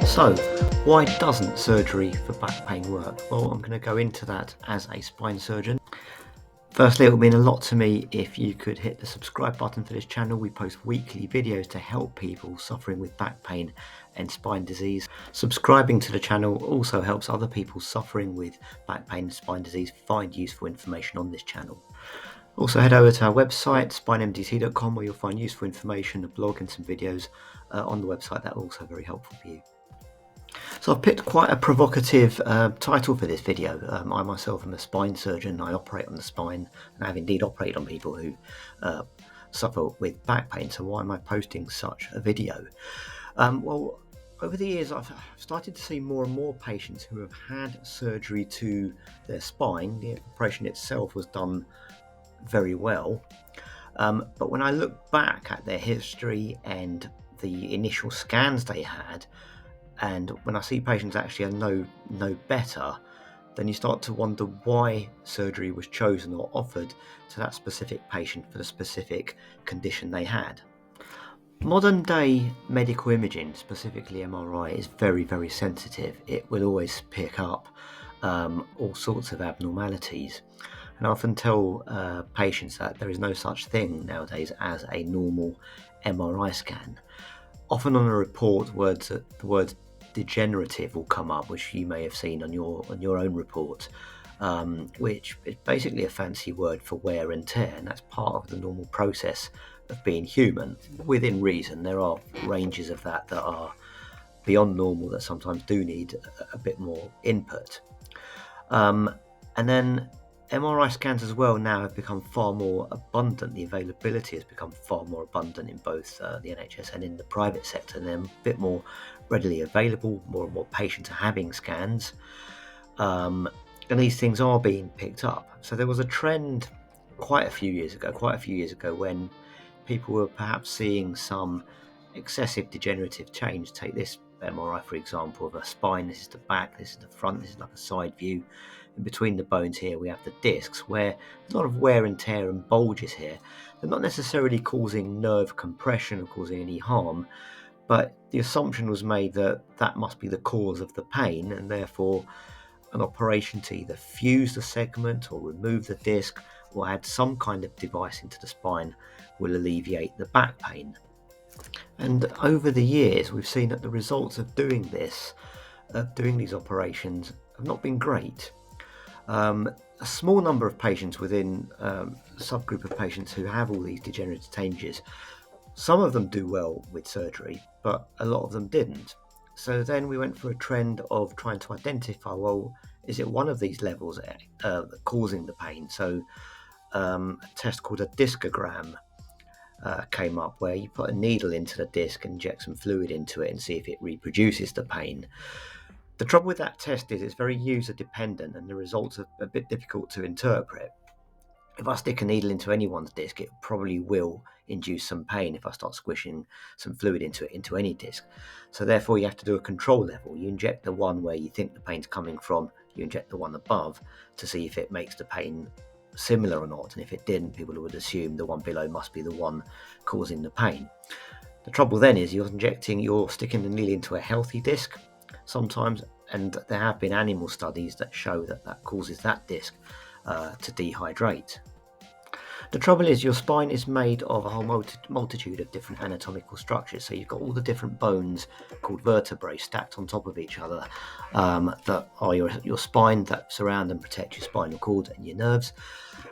So, why doesn't surgery for back pain work? Well, I'm going to go into that as a spine surgeon. Firstly, it would mean a lot to me if you could hit the subscribe button for this channel. We post weekly videos to help people suffering with back pain and spine disease. Subscribing to the channel also helps other people suffering with back pain and spine disease find useful information on this channel. Also, head over to our website, spinemdt.com, where you'll find useful information, a blog and some videos on the website that are also very helpful for you. So I've picked quite a provocative title for this video. I myself am a spine surgeon. I operate on the spine and have indeed operated on people who suffer with back pain. So why am I posting such a video? Well, over the years I've started to see more and more patients who have had surgery to their spine. The operation itself was done very well. But when I look back at their history and the initial scans they had, and when I see patients actually are no better, then you start to wonder why surgery was chosen or offered to that specific patient for the specific condition they had. Modern day medical imaging, specifically MRI, is very, very sensitive. It will always pick up all sorts of abnormalities. And I often tell patients that there is no such thing nowadays as a normal MRI scan. Often on a report, the words degenerative will come up, which you may have seen on your own report, which is basically a fancy word for wear and tear, and that's part of the normal process of being human. Within reason, there are ranges of that are beyond normal that sometimes do need a bit more input. And then MRI scans as well now have become far more abundant. The availability has become far more abundant in both the NHS and in the private sector. They're a bit more readily available. More and more patients are having scans, and these things are being picked up. So there was a trend quite a few years ago when people were perhaps seeing some excessive degenerative change. Take this MRI, for example, of a spine. This is the back, this is the front, this is like a side view. In between the bones here we have the discs, where there's a lot of wear and tear and bulges here. They're not necessarily causing nerve compression or causing any harm, but the assumption was made that that must be the cause of the pain, and therefore an operation to either fuse the segment or remove the disc or add some kind of device into the spine will alleviate the back pain. And over the years we've seen that the results of doing these operations have not been great. A small number of patients within a subgroup of patients who have all these degenerative changes, some of them do well with surgery, but a lot of them didn't. So then we went for a trend of trying to identify, well, is it one of these levels causing the pain? So a test called a discogram came up, where you put a needle into the disc and inject some fluid into it and see if it reproduces the pain. The trouble with that test is it's very user dependent and the results are a bit difficult to interpret. If I stick a needle into anyone's disc, it probably will induce some pain if I start squishing some fluid into any disc. So therefore you have to do a control level. You inject the one where you think the pain's coming from, you inject the one above to see if it makes the pain similar or not, and if it didn't, people would assume the one below must be the one causing the pain. The trouble then is you're sticking the needle into a healthy disc sometimes, and there have been animal studies that show that causes that disc to dehydrate. The trouble is your spine is made of a whole multitude of different anatomical structures. So you've got all the different bones called vertebrae stacked on top of each other that are your spine, that surround and protect your spinal cord and your nerves.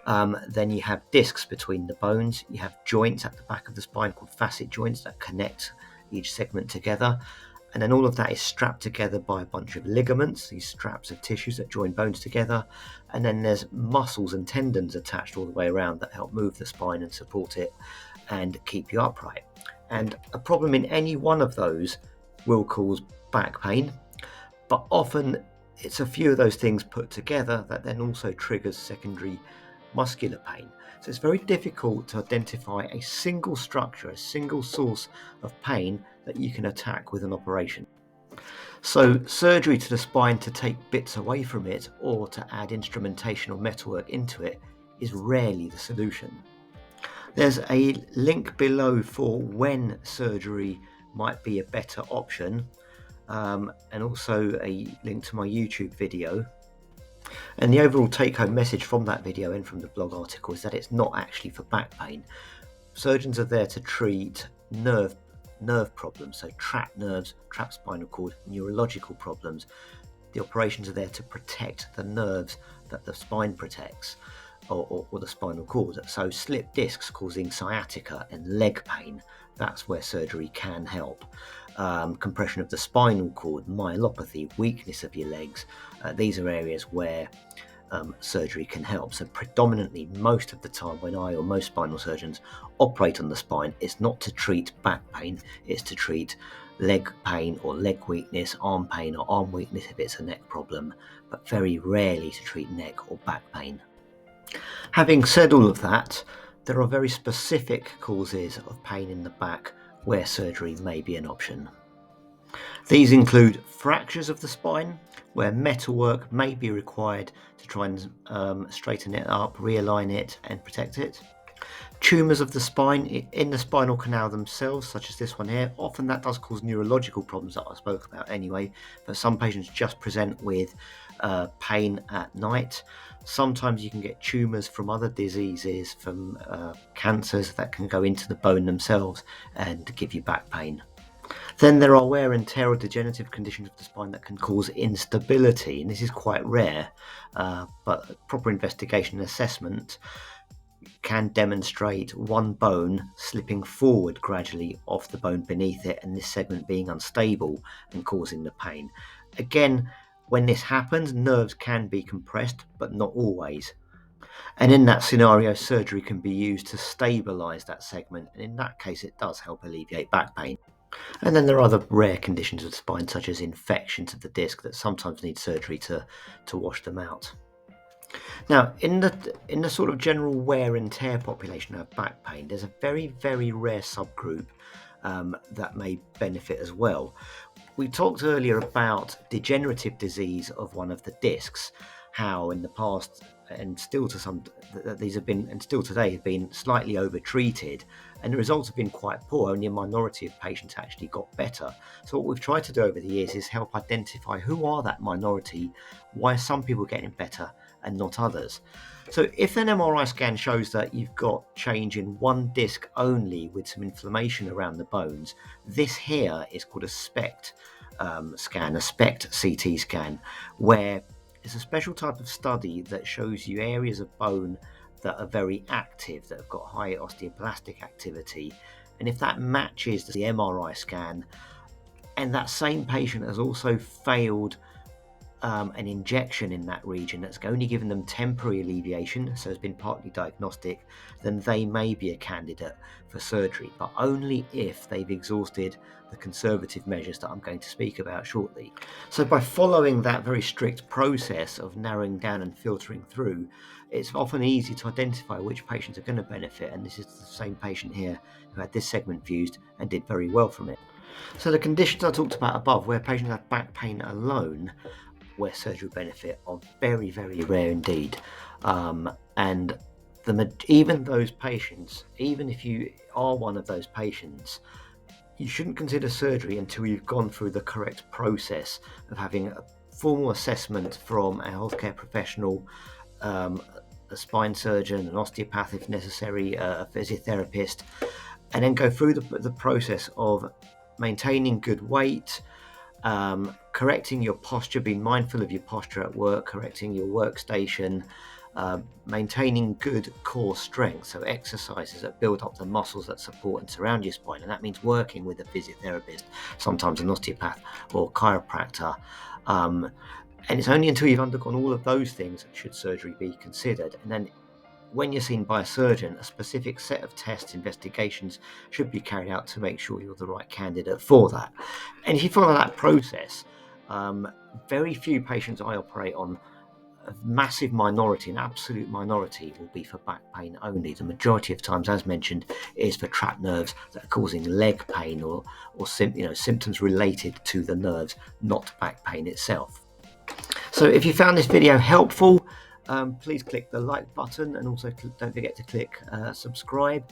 Then you have discs between the bones. You have joints at the back of the spine called facet joints that connect each segment together. And then all of that is strapped together by a bunch of ligaments, these straps of tissues that join bones together. And then there's muscles and tendons attached all the way around that help move the spine and support it and keep you upright. And a problem in any one of those will cause back pain, but often it's a few of those things put together that then also triggers secondary muscular pain. So it's very difficult to identify a single structure, a single source of pain that you can attack with an operation. So surgery to the spine to take bits away from it or to add instrumentation or metalwork into it is rarely the solution. There's a link below for when surgery might be a better option. and also a link to my YouTube video. And the overall take-home message from that video and from the blog article is that it's not actually for back pain. Surgeons are there to treat nerve problems, so trapped nerves, trapped spinal cord, neurological problems. The operations are there to protect the nerves that the spine protects, or the spinal cord. So slip discs causing sciatica and leg pain, that's where surgery can help. Compression of the spinal cord, myelopathy, weakness of your legs, these are areas where surgery can help. So predominantly, most of the time when I or most spinal surgeons operate on the spine, it's not to treat back pain, it's to treat leg pain or leg weakness, arm pain or arm weakness if it's a neck problem, but very rarely to treat neck or back pain. Having said all of that, there are very specific causes of pain in the back where surgery may be an option. These include fractures of the spine, where metalwork may be required to try and straighten it up, realign it and protect it. Tumours of the spine in the spinal canal themselves, such as this one here, often that does cause neurological problems that I spoke about anyway, but some patients just present with pain at night. Sometimes you can get tumours from other diseases, from cancers that can go into the bone themselves and give you back pain. Then there are wear and tear or degenerative conditions of the spine that can cause instability, and this is quite rare, but proper investigation and assessment can demonstrate one bone slipping forward gradually off the bone beneath it, and this segment being unstable and causing the pain. Again, when this happens, nerves can be compressed, but not always. And in that scenario, surgery can be used to stabilize that segment, and in that case, it does help alleviate back pain. And then there are other rare conditions of the spine, such as infections of the disc, that sometimes need surgery to wash them out. Now, in the sort of general wear and tear population of back pain, there's a very, very rare subgroup that may benefit as well. We talked earlier about degenerative disease of one of the discs, how in the past and still to some these have been, and still today have been, slightly over-treated, and the results have been quite poor. Only a minority of patients actually got better. So what we've tried to do over the years is help identify who are that minority, why are some people getting better and not others. So if an MRI scan shows that you've got change in one disc only with some inflammation around the bones, this here is called a SPECT scan, a SPECT CT scan, where it's a special type of study that shows you areas of bone that are very active, that have got high osteoblastic activity. And if that matches the MRI scan, and that same patient has also failed an injection in that region that's only given them temporary alleviation, so has been partly diagnostic, then they may be a candidate for surgery, but only if they've exhausted the conservative measures that I'm going to speak about shortly. So by following that very strict process of narrowing down and filtering through, it's often easy to identify which patients are going to benefit, and this is the same patient here who had this segment fused and did very well from it. So the conditions I talked about above, where patients have back pain alone, where surgery benefit, are very, very rare indeed. And even those patients, even if you are one of those patients, you shouldn't consider surgery until you've gone through the correct process of having a formal assessment from a healthcare professional, a spine surgeon, an osteopath if necessary, a physiotherapist, and then go through the process of maintaining good weight, correcting your posture, being mindful of your posture at work, correcting your workstation, maintaining good core strength, so exercises that build up the muscles that support and surround your spine, and that means working with a physiotherapist, sometimes an osteopath or chiropractor. And it's only until you've undergone all of those things should surgery be considered. And then when you're seen by a surgeon, a specific set of tests, investigations should be carried out to make sure you're the right candidate for that. And if you follow that process, very few patients I operate on, a massive minority, an absolute minority, will be for back pain only. The majority of times, as mentioned, is for trapped nerves that are causing leg pain or symptoms related to the nerves, not back pain itself. So if you found this video helpful, please click the like button, and also don't forget to click subscribe.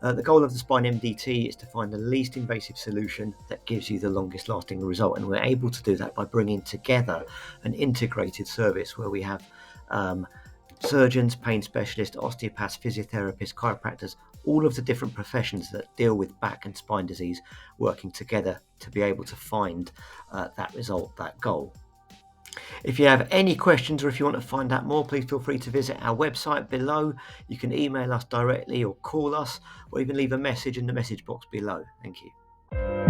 The goal of the Spine MDT is to find the least invasive solution that gives you the longest lasting result, and we're able to do that by bringing together an integrated service where we have surgeons, pain specialists, osteopaths, physiotherapists, chiropractors, all of the different professions that deal with back and spine disease working together to be able to find that result, that goal. If you have any questions or if you want to find out more, please feel free to visit our website below. You can email us directly or call us, or even leave a message in the message box below. Thank you.